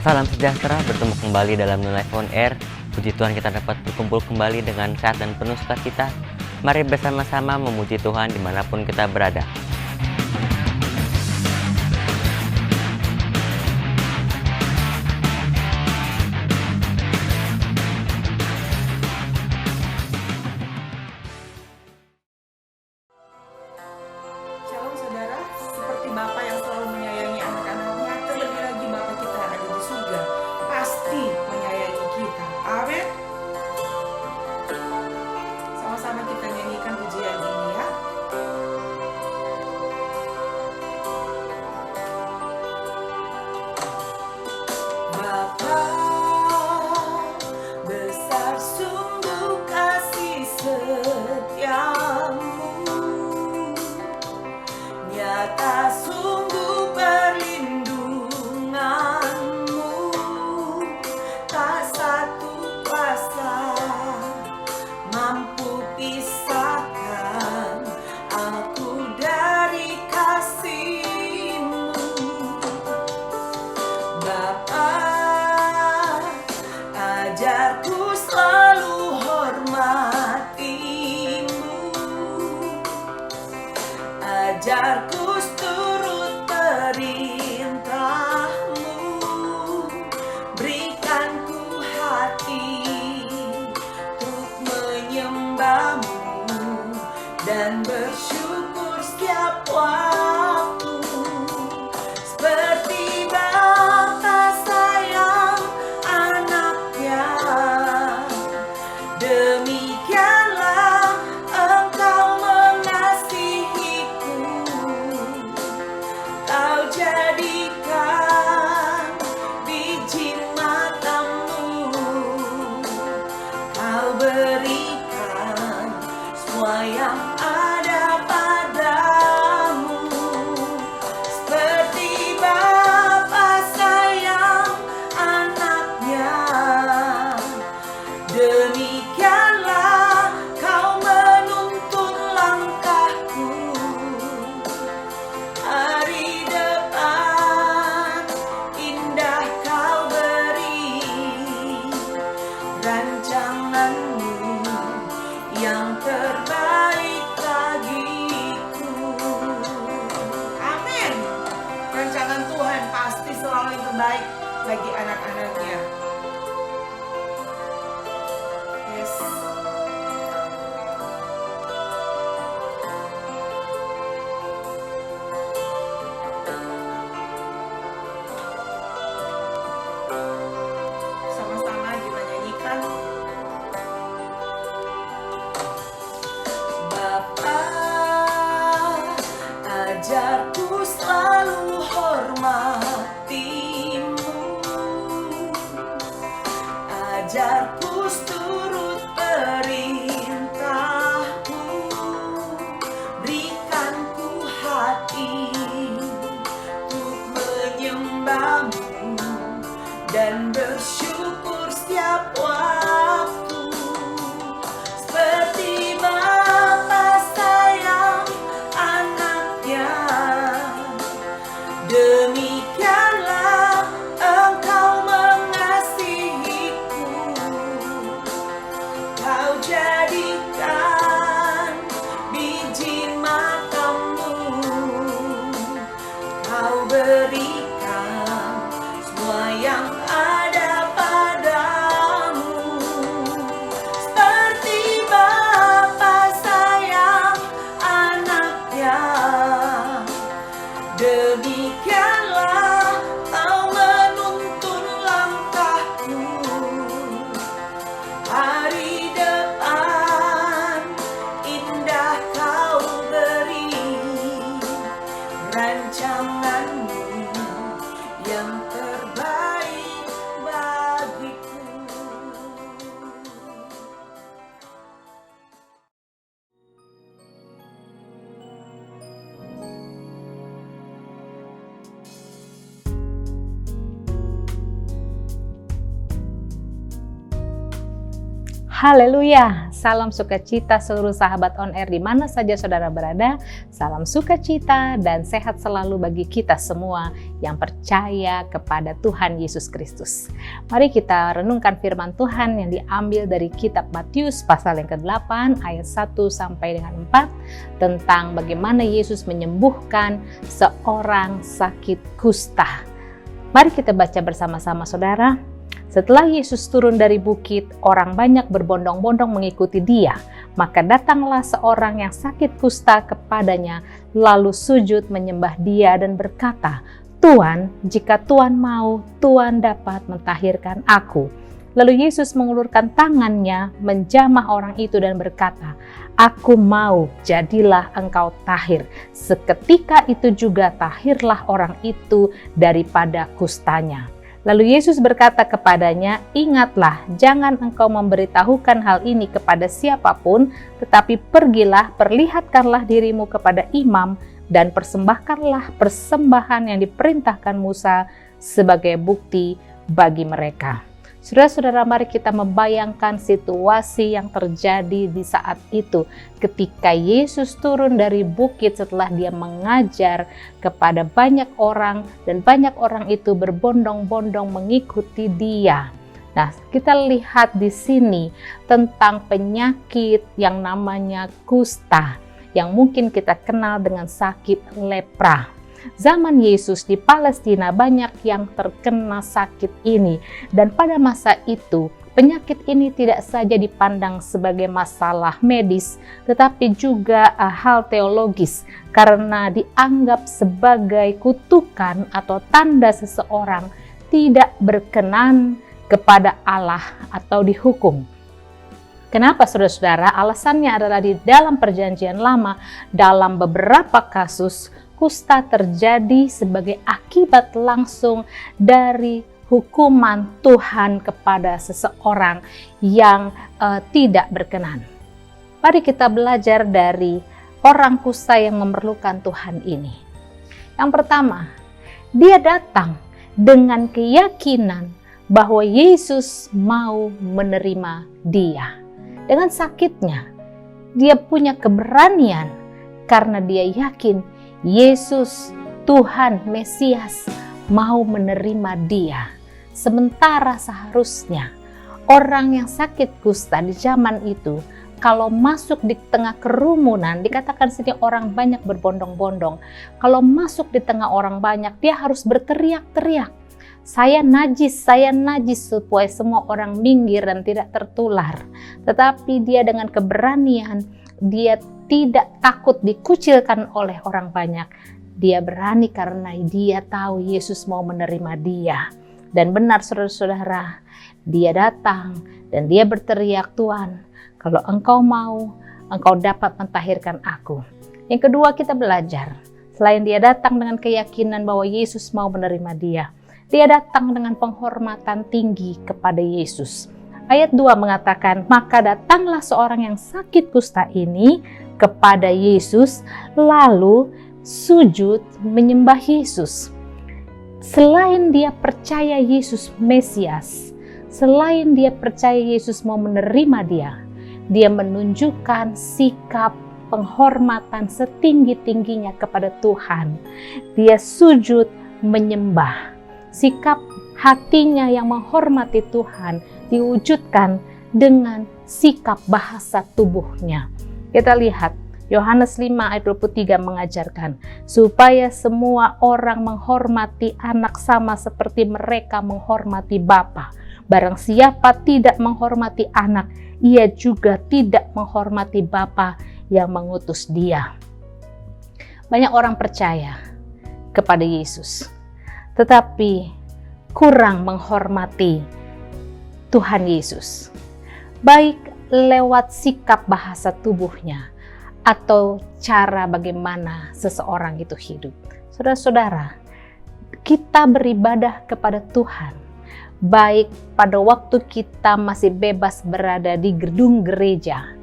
Salam sejahtera, bertemu kembali dalam New Life on Air. Puji Tuhan kita dapat berkumpul kembali dengan sehat dan penuh sukacita. Mari bersama-sama memuji Tuhan dimanapun kita berada. Shalom saudara, seperti Bapa yang selalu menyayangi anak-anaknya, terlebih lagi Bapa kita yang ada di surga pasti menyayangi kita. Amin. Sama-sama kita nyanyikan pujian ini ya. Bapa, besar sungguh kasih setiamu, nyata sungguh perlindunganmu, tak satu kuasa mampu pisahkan aku dari kasih-Mu. Bapa, ajarku selalu hormati-Mu, ajarku turut perintah-Mu, berikan ku hati untuk menyembah-Mu dan bersyukur setiap waktu. Seperti Bapa sayang anaknya, demikianlah Engkau mengasihiku. Kau jadikan biji matamu, Kau berikan semua yang ada padamu. Seperti Bapa sayang anaknya, demikianlah Kau menuntun langkahku. Hari depan indah Kau beri, rancangan-Mu yang terbaik bagiku. Amin. Rancangan Tuhan pasti selalu yang terbaik bagi anak-anaknya. Yes. Sama-sama kita nyanyikan. Bapa, ajarku selalu hormati-Mu, ajarku turut perintah-Mu, berikan ku hati untuk menyembah-Mu dan bersyukur setiap waktu. Seperti Bapa sayang anaknya, demikianlah Engkau mengasihiku. Kau jadikan biji matamu, Kau berikan semua yang ada padamu. Seperti Bapa sayang anaknya, demikianlah Kau menuntun langkahku. Hari depan indah Kau beri, rancangan-Mu yang terbaik bagiku. Haleluya, salam sukacita seluruh sahabat On Air di mana saja saudara berada. Salam sukacita dan sehat selalu bagi kita semua yang percaya kepada Tuhan Yesus Kristus. Mari kita renungkan firman Tuhan yang diambil dari kitab Matius pasal yang ke-8 ayat 1 sampai dengan 4 tentang bagaimana Yesus menyembuhkan seorang sakit kusta. Mari kita baca bersama-sama saudara. Setelah Yesus turun dari bukit, orang banyak berbondong-bondong mengikuti dia. Maka datanglah seorang yang sakit kusta kepadanya, lalu sujud menyembah dia dan berkata, "Tuan, jika Tuan mau, Tuan dapat mentahirkan aku." Lalu Yesus mengulurkan tangannya, menjamah orang itu dan berkata, "Aku mau, jadilah engkau tahir." Seketika itu juga tahirlah orang itu daripada kustanya. Lalu Yesus berkata kepadanya, "Ingatlah, jangan engkau memberitahukan hal ini kepada siapapun, tetapi pergilah, perlihatkanlah dirimu kepada imam, dan persembahkanlah persembahan yang diperintahkan Musa sebagai bukti bagi mereka." Saudara-saudara, mari kita membayangkan situasi yang terjadi di saat itu ketika Yesus turun dari bukit setelah dia mengajar kepada banyak orang dan banyak orang itu berbondong-bondong mengikuti dia. Nah, kita lihat di sini tentang penyakit yang namanya kusta yang mungkin kita kenal dengan sakit lepra. Zaman Yesus di Palestina banyak yang terkena sakit ini, dan pada masa itu penyakit ini tidak saja dipandang sebagai masalah medis tetapi juga hal teologis karena dianggap sebagai kutukan atau tanda seseorang tidak berkenan kepada Allah atau dihukum. Kenapa saudara-saudara? Alasannya adalah di dalam Perjanjian Lama, dalam beberapa kasus kusta terjadi sebagai akibat langsung dari hukuman Tuhan kepada seseorang yang tidak berkenan. Mari kita belajar dari orang kusta yang memerlukan Tuhan ini. Yang pertama, dia datang dengan keyakinan bahwa Yesus mau menerima dia. Dengan sakitnya, dia punya keberanian karena dia yakin Yesus, Tuhan, Mesias, mau menerima dia. Sementara seharusnya orang yang sakit kusta di zaman itu, kalau masuk di tengah kerumunan, dikatakan sini orang banyak berbondong-bondong. Kalau masuk di tengah orang banyak, dia harus berteriak-teriak, saya najis, supaya semua orang minggir dan tidak tertular. Tetapi dia dengan keberanian, dia tidak takut dikucilkan oleh orang banyak. Dia berani karena dia tahu Yesus mau menerima dia. Dan benar saudara-saudara, dia datang dan dia berteriak, "Tuhan, kalau engkau mau, engkau dapat mentahirkan aku." Yang kedua, kita belajar. Selain dia datang dengan keyakinan bahwa Yesus mau menerima dia, dia datang dengan penghormatan tinggi kepada Yesus. Ayat 2 mengatakan, "Maka datanglah seorang yang sakit kusta ini kepada Yesus, lalu sujud menyembah Yesus." Selain dia percaya Yesus Mesias, selain dia percaya Yesus mau menerima dia menunjukkan sikap penghormatan setinggi-tingginya kepada Tuhan. Dia sujud menyembah. Sikap hatinya yang menghormati Tuhan diwujudkan dengan sikap bahasa tubuhnya. Kita lihat Yohanes 5 ayat 23 mengajarkan, supaya semua orang menghormati anak sama seperti mereka menghormati Bapa. Barang siapa tidak menghormati anak, ia juga tidak menghormati Bapa yang mengutus dia. Banyak orang percaya kepada Yesus, tetapi kurang menghormati Tuhan Yesus. Baik lewat sikap bahasa tubuhnya atau cara bagaimana seseorang itu hidup. Saudara-saudara, kita beribadah kepada Tuhan, baik pada waktu kita masih bebas berada di gedung gereja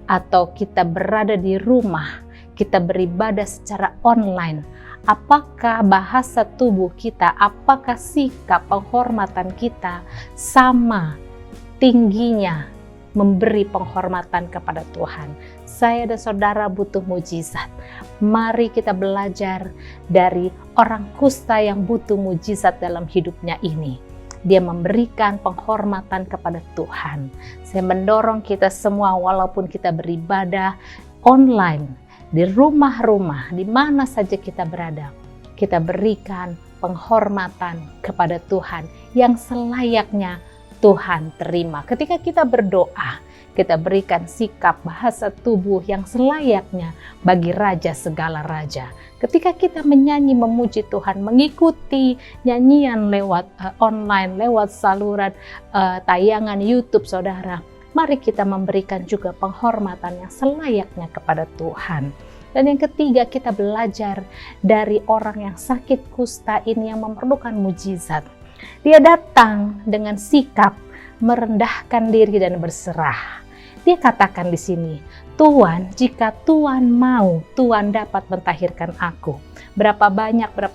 atau kita berada di rumah, kita beribadah secara online. Apakah bahasa tubuh kita, apakah sikap penghormatan kita sama tingginya memberi penghormatan kepada Tuhan. Saya dan saudara butuh mujizat. Mari kita belajar dari orang kusta yang butuh mujizat dalam hidupnya ini. Dia memberikan penghormatan kepada Tuhan. Saya mendorong kita semua, walaupun kita beribadah online, di rumah-rumah, di mana saja kita berada, kita berikan penghormatan kepada Tuhan yang selayaknya Tuhan terima. Ketika kita berdoa, kita berikan sikap bahasa tubuh yang selayaknya bagi Raja segala raja. Ketika kita menyanyi memuji Tuhan, mengikuti nyanyian lewat online, lewat saluran tayangan YouTube saudara, mari kita memberikan juga penghormatan yang selayaknya kepada Tuhan. Dan yang ketiga, kita belajar dari orang yang sakit kusta ini yang memerlukan mujizat. Dia datang dengan sikap merendahkan diri dan berserah. Dia katakan di sini, Tuhan, jika Tuhan mau, Tuhan dapat mentahirkan aku. Berapa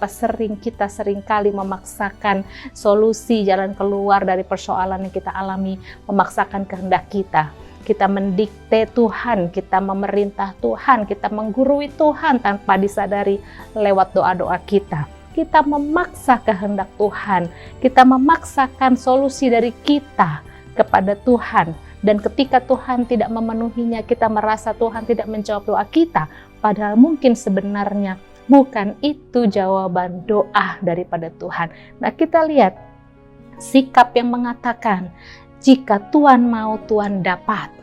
sering kita seringkali memaksakan solusi jalan keluar dari persoalan yang kita alami, memaksakan kehendak kita. Kita mendikte Tuhan, kita memerintah Tuhan, kita menggurui Tuhan tanpa disadari lewat doa-doa kita. Kita memaksa kehendak Tuhan, kita memaksakan solusi dari kita kepada Tuhan. Dan ketika Tuhan tidak memenuhinya, kita merasa Tuhan tidak menjawab doa kita. Padahal mungkin sebenarnya bukan itu jawaban doa daripada Tuhan. Nah, kita lihat sikap yang mengatakan, jika Tuhan mau, Tuhan dapat.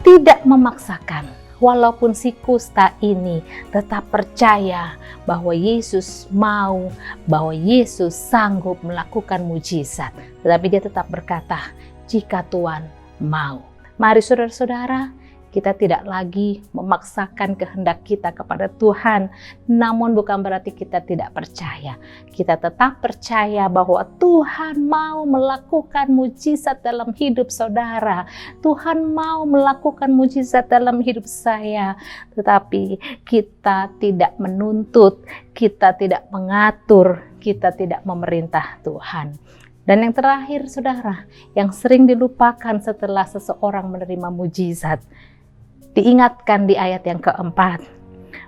Tidak memaksakan. Walaupun si kusta ini tetap percaya bahwa Yesus mau, bahwa Yesus sanggup melakukan mujizat. Tetapi dia tetap berkata, jika Tuhan mau. Mari saudara-saudara, kita tidak lagi memaksakan kehendak kita kepada Tuhan. Namun bukan berarti kita tidak percaya. Kita tetap percaya bahwa Tuhan mau melakukan mujizat dalam hidup saudara. Tuhan mau melakukan mujizat dalam hidup saya. Tetapi kita tidak menuntut, kita tidak mengatur, kita tidak memerintah Tuhan. Dan yang terakhir saudara, yang sering dilupakan setelah seseorang menerima mujizat, diingatkan di ayat yang keempat,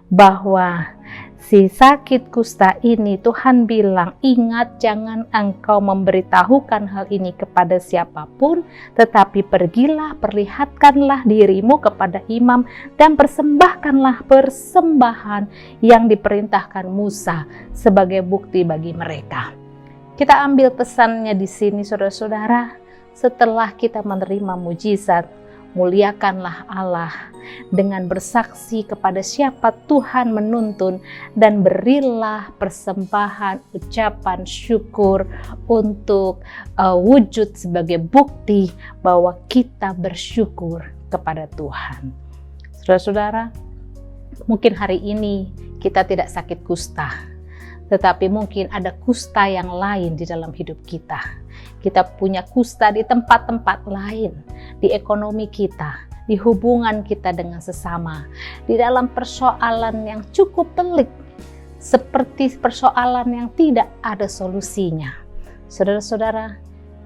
bahwa si sakit kusta ini Tuhan bilang, ingat jangan engkau memberitahukan hal ini kepada siapapun, tetapi pergilah, perlihatkanlah dirimu kepada imam dan persembahkanlah persembahan yang diperintahkan Musa sebagai bukti bagi mereka. Kita ambil pesannya di sini saudara-saudara, setelah kita menerima mujizat, muliakanlah Allah dengan bersaksi kepada siapa Tuhan menuntun dan berilah persembahan ucapan syukur untuk wujud sebagai bukti bahwa kita bersyukur kepada Tuhan. Saudara-saudara, mungkin hari ini kita tidak sakit kusta, tetapi mungkin ada kusta yang lain di dalam hidup kita. Kita punya kusta di tempat-tempat lain, di ekonomi kita, di hubungan kita dengan sesama, di dalam persoalan yang cukup pelik, seperti persoalan yang tidak ada solusinya. Saudara-saudara,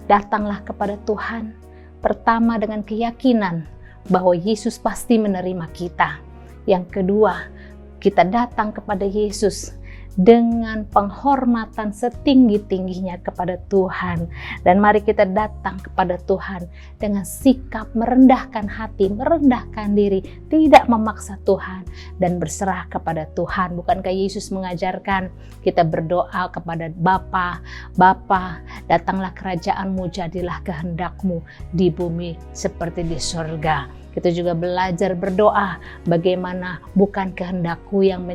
datanglah kepada Tuhan, pertama dengan keyakinan bahwa Yesus pasti menerima kita. Yang kedua, kita datang kepada Yesus dengan penghormatan setinggi-tingginya kepada Tuhan. Dan mari kita datang kepada Tuhan dengan sikap merendahkan hati, merendahkan diri, tidak memaksa Tuhan, dan berserah kepada Tuhan. Bukankah Yesus mengajarkan kita berdoa kepada Bapa, Bapa, datanglah kerajaanmu, jadilah kehendakmu di bumi seperti di surga. Kita juga belajar berdoa bagaimana bukan kehendakku yang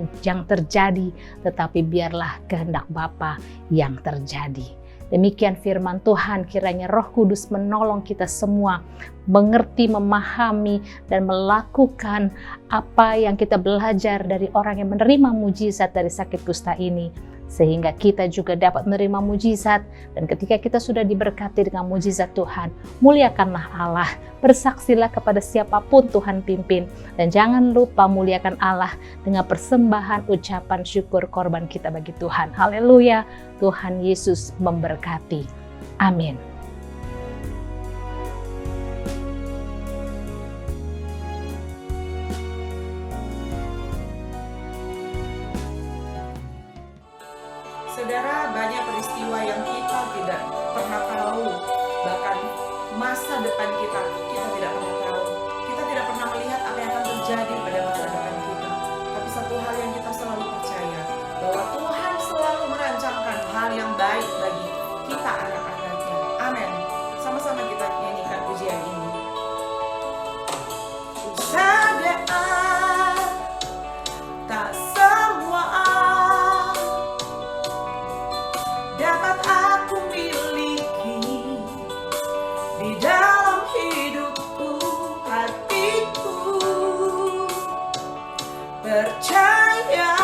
terjadi, tetapi biarlah kehendak Bapa yang terjadi. Demikian firman Tuhan, kiranya Roh Kudus menolong kita semua mengerti, memahami, dan melakukan apa yang kita belajar dari orang yang menerima mujizat dari sakit kusta ini, sehingga kita juga dapat menerima mujizat. Dan ketika kita sudah diberkati dengan mujizat Tuhan, muliakanlah Allah, bersaksilah kepada siapapun Tuhan pimpin, dan jangan lupa muliakan Allah dengan persembahan ucapan syukur korban kita bagi Tuhan. Haleluya, Tuhan Yesus memberkati. Amin. Saudara, banyak peristiwa yang kita tidak pernah tahu, bahkan masa depan kita tidak pernah tahu. Kita tidak pernah melihat apa yang akan terjadi pada masa depan kita. Tapi satu hal yang kita selalu percaya, bahwa Tuhan selalu merancangkan hal yang baik bagi kita anak-anaknya. Amin. Sama-sama kita nyanyikan pujian ini. Ku sadar tak semua dapat aku miliki di dalam hidupku, hatiku percaya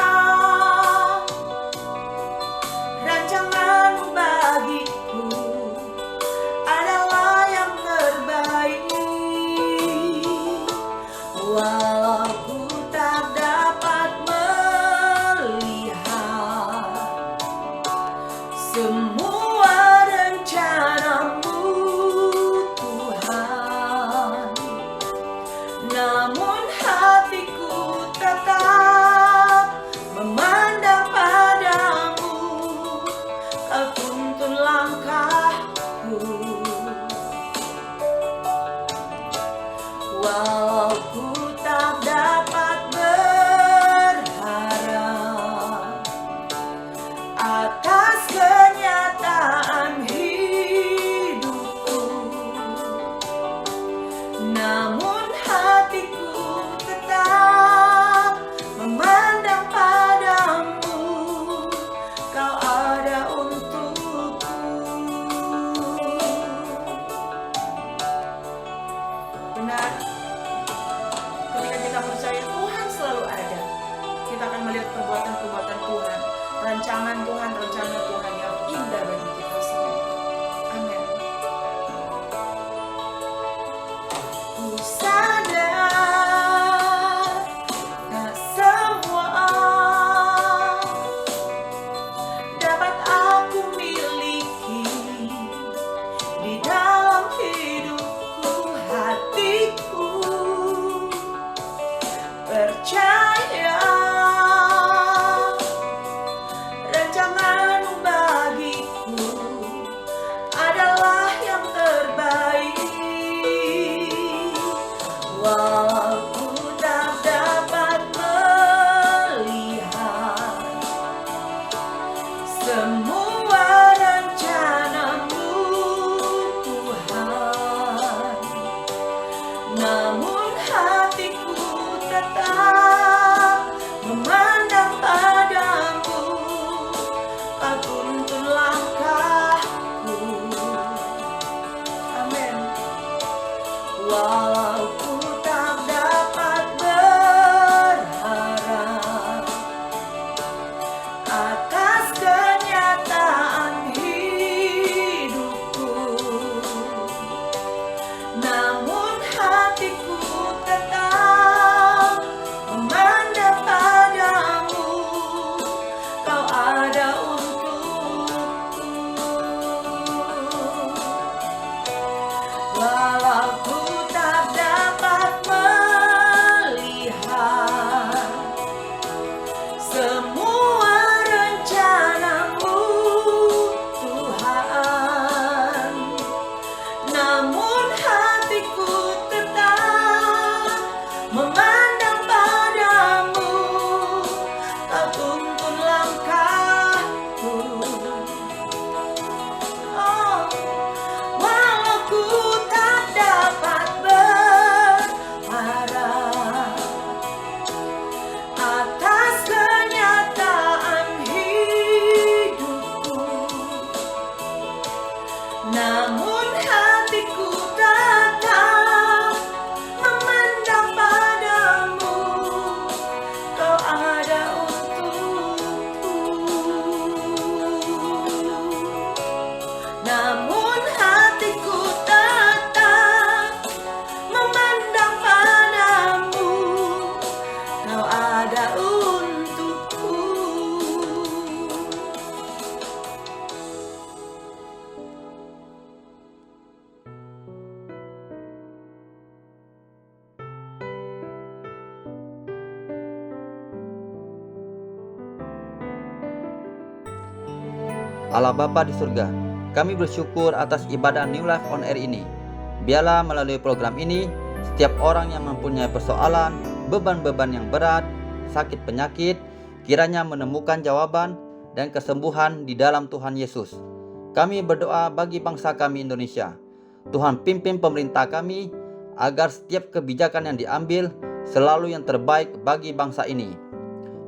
rancanganmu bagiku adalah yang terbaik. Walau ku tak dapat melihat semua rencanamu, Tuhan, namun hatiku tetap memandang padamu. Kau tuntun langkahku. Walau ku tak dapat berharap atas kenyataan hidupku, namun hatiku tetap memandang padamu. Kau ada untukku. Benar, ketika kita percaya Tuhan selalu ada, kita akan melihat perbuatan-perbuatan Tuhan, rancangan Tuhan yang indah bagi kita semua. Amin. Ku sadar tak semua dapat aku miliki di dalam hidupku, hatiku percaya rancanganmu bagiku adalah yang terbaik. Walau ku tak dapat melihat semua rencanamu, Tuhan, namun hatiku tetap memandang padamu. Kau tuntun langkahku. Amin. Walau ku tak dapat berharap atas kenyataan hidupku, namun hatiku tetap memandang padamu. Kau ada untukku. Walau ku tak dapat melihat semua rencanamu, Tuhan, namun hatiku tetap memandang padamu. Kau tuntun langkahku. Oh, walau ku tak dapat berharap atas kenyataan hidupku, namun hatiku tetap memandang padamu. Kau ada untukku. Namun hatiku tetap memandang padamu. Kau ada untukku. Allah Bapa di surga, kami bersyukur atas ibadah New Life on Air ini. Biarlah melalui program ini, setiap orang yang mempunyai persoalan, beban-beban yang berat, sakit penyakit, kiranya menemukan jawaban dan kesembuhan di dalam Tuhan Yesus. Kami berdoa bagi bangsa kami Indonesia. Tuhan pimpin pemerintah kami agar setiap kebijakan yang diambil selalu yang terbaik bagi bangsa ini.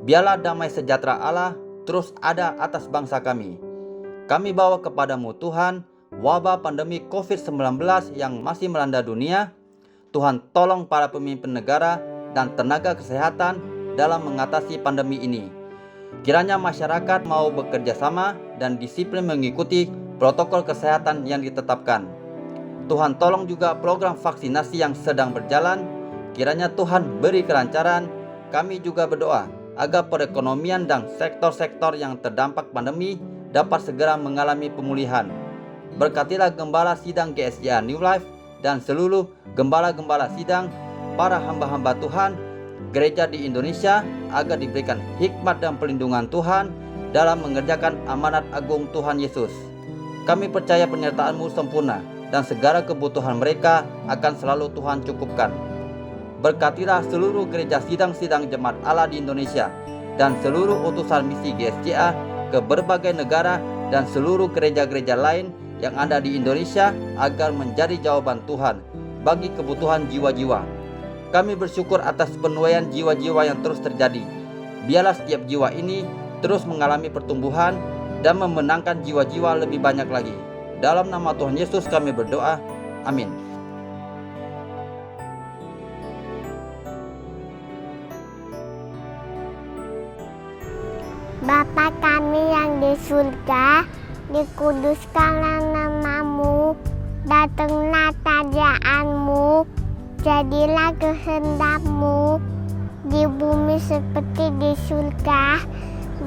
Biarlah damai sejahtera Allah terus ada atas bangsa kami. Kami bawa kepadamu Tuhan wabah pandemi COVID-19 yang masih melanda dunia. Tuhan tolong para pemimpin negara dan tenaga kesehatan dalam mengatasi pandemi ini. Kiranya masyarakat mau bekerja sama dan disiplin mengikuti protokol kesehatan yang ditetapkan. Tuhan tolong juga program vaksinasi yang sedang berjalan. Kiranya Tuhan beri kelancaran. Kami juga berdoa agar perekonomian dan sektor-sektor yang terdampak pandemi dapat segera mengalami pemulihan. Berkatilah gembala sidang GSJA New Life dan seluruh gembala-gembala sidang, para hamba-hamba Tuhan, gereja di Indonesia agar diberikan hikmat dan perlindungan Tuhan dalam mengerjakan amanat agung Tuhan Yesus. Kami percaya penyertaan-Mu sempurna dan segala kebutuhan mereka akan selalu Tuhan cukupkan. Berkatilah seluruh gereja sidang-sidang jemaat Allah di Indonesia dan seluruh utusan misi GSJA ke berbagai negara dan seluruh gereja-gereja lain yang ada di Indonesia agar menjadi jawaban Tuhan bagi kebutuhan jiwa-jiwa. Kami bersyukur atas penuaian jiwa-jiwa yang terus terjadi. Biarlah setiap jiwa ini terus mengalami pertumbuhan dan memenangkan jiwa-jiwa lebih banyak lagi. Dalam nama Tuhan Yesus kami berdoa. Amin. Bapa kami yang di surga, dikuduskanlah nama-Mu, datanglah kerajaan-Mu, jadilah kehendak-Mu di bumi seperti di surga.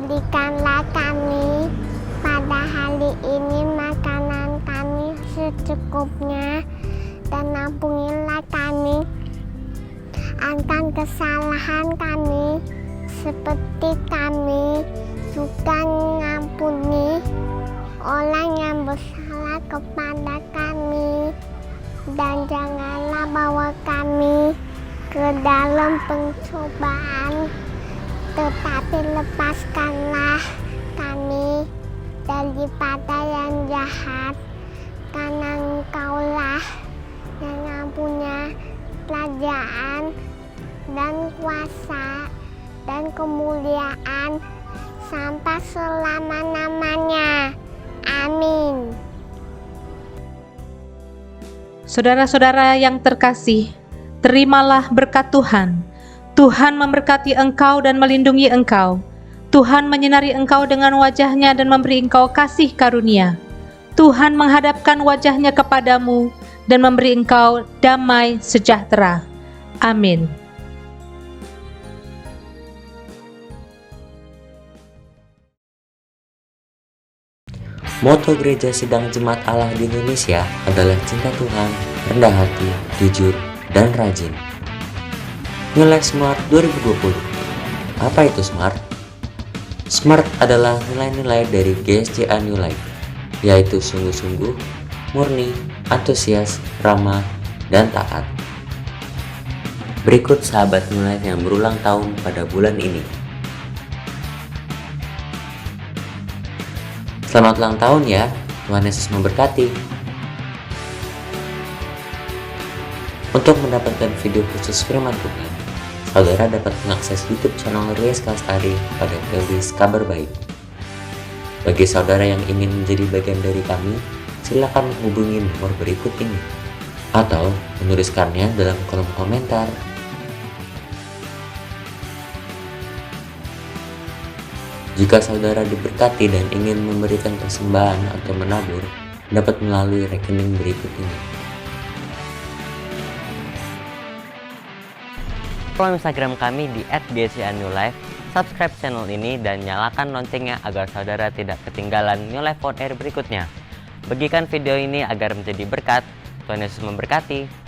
Berikanlah kami pada hari ini makanan kami secukupnya, dan ampunilah kami akan kesalahan kami, seperti kami juga mengampuni orang yang bersalah kepada kami, dan janganlah bawa kami ke dalam pencobaan, tetapi lepaskanlah kami daripada yang jahat, karena Engkaulah yang punya kerajaan dan kuasa dan kemuliaan sampai selama-lamanya. Amin. Saudara-saudara yang terkasih, terimalah berkat Tuhan. Tuhan memberkati engkau dan melindungi engkau. Tuhan menyinari engkau dengan wajah-Nya dan memberi engkau kasih karunia. Tuhan menghadapkan wajah-Nya kepadamu dan memberi engkau damai sejahtera. Amin. Moto Gereja Sidang Jemaat Allah di Indonesia adalah cinta Tuhan, rendah hati, jujur, dan rajin. New Life Smart 2020. Apa itu Smart? Smart adalah nilai-nilai dari GSJA New Life, yaitu sungguh-sungguh, murni, antusias, ramah, dan taat. Berikut sahabat New Life yang berulang tahun pada bulan ini. Selamat ulang tahun ya, Tuhan Yesus memberkati. Untuk mendapatkan video khusus firman Tuhan, saudara dapat mengakses YouTube channel Ries Kastari pada playlist Kabar Baik. Bagi saudara yang ingin menjadi bagian dari kami, silakan menghubungi nomor berikut ini atau menuliskannya dalam kolom komentar. Jika saudara diberkati dan ingin memberikan persembahan atau menabur, dapat melalui rekening berikut ini. Follow Instagram kami di @GSJA_NewLife, subscribe channel ini dan nyalakan loncengnya agar saudara tidak ketinggalan New Life on Air berikutnya. Bagikan video ini agar menjadi berkat. Tuhan Yesus memberkati.